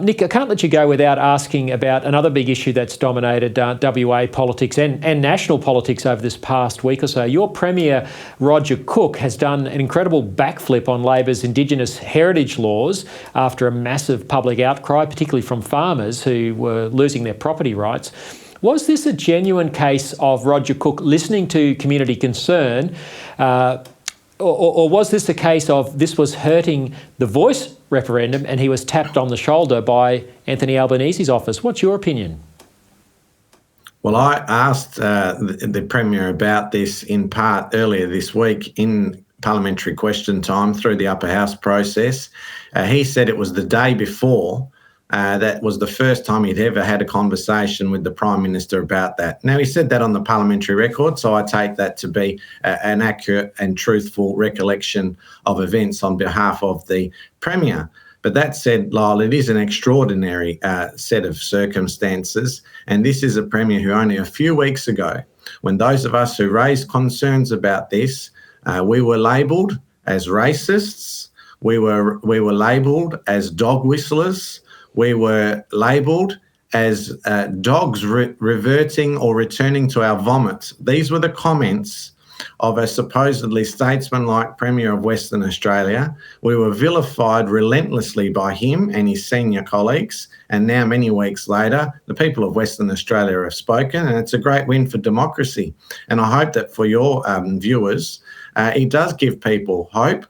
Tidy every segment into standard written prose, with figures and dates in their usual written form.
Nick, I can't let you go without asking about another big issue that's dominated WA politics and national politics over this past week or so. Your Premier, Roger Cook, has done an incredible backflip on Labor's Indigenous heritage laws after a massive public outcry, particularly from farmers who were losing their property rights. Was this a genuine case of Roger Cook listening to community concern, or was this a case of this was hurting the Voice referendum and he was tapped on the shoulder by Anthony Albanese's office? What's your opinion? Well, I asked the Premier about this in part earlier this week in parliamentary question time through the upper house process. He said it was the day before. That was the first time he'd ever had a conversation with the Prime Minister about that. Now, he said that on the parliamentary record, so I take that to be an accurate and truthful recollection of events on behalf of the Premier. But that said, Lyle, it is an extraordinary set of circumstances, and this is a Premier who only a few weeks ago, when those of us who raised concerns about this, we were labelled as racists, we were labelled as dog whistlers, we were labelled as dogs reverting or returning to our vomit. These were the comments of a supposedly statesman-like Premier of Western Australia. We were vilified relentlessly by him and his senior colleagues, and now many weeks later, the people of Western Australia have spoken, and it's a great win for democracy. And I hope that for your viewers, it does give people hope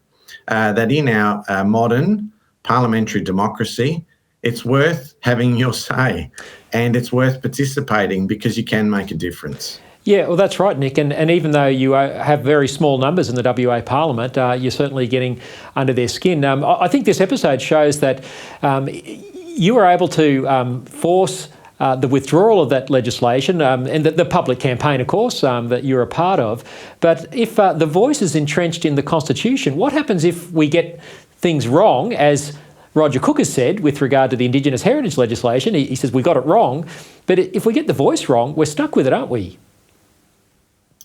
that in our modern parliamentary democracy, it's worth having your say and it's worth participating because you can make a difference. Yeah, well, that's right, Nick. And even though you have very small numbers in the WA Parliament, you're certainly getting under their skin. I think this episode shows that you were able to force the withdrawal of that legislation and the public campaign, of course, that you're a part of. But if the Voice is entrenched in the Constitution, what happens if we get things wrong, as Roger Cook has said with regard to the Indigenous heritage legislation? He says we got it wrong, but if we get the Voice wrong, we're stuck with it, aren't we?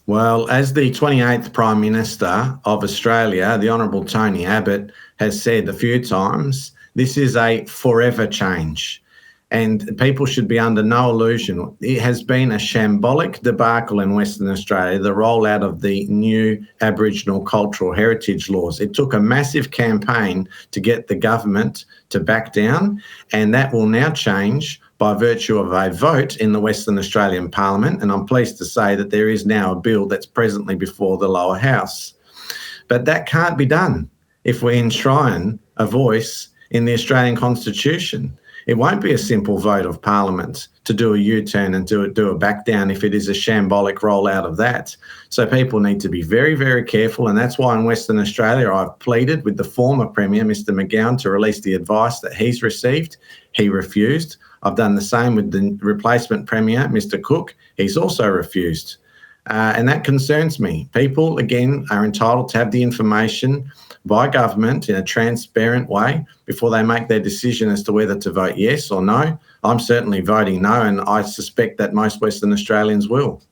Well, as the 28th Prime Minister of Australia, the Honourable Tony Abbott, has said a few times, this is a forever change. And people should be under no illusion. It has been a shambolic debacle in Western Australia, the rollout of the new Aboriginal cultural heritage laws. It took a massive campaign to get the government to back down, and that will now change by virtue of a vote in the Western Australian Parliament. And I'm pleased to say that there is now a bill that's presently before the lower house. But that can't be done if we enshrine a voice in the Australian Constitution. It won't be a simple vote of Parliament to do a U-turn and do a back down if it is a shambolic rollout of that. So people need to be very, very careful, and that's why in Western Australia I've pleaded with the former Premier, Mr McGowan, to release the advice that he's received. He refused. I've done the same with the replacement Premier, Mr Cook. He's also refused. And that concerns me. People, again, are entitled to have the information by government in a transparent way before they make their decision as to whether to vote yes or no. I'm certainly voting no, and I suspect that most Western Australians will.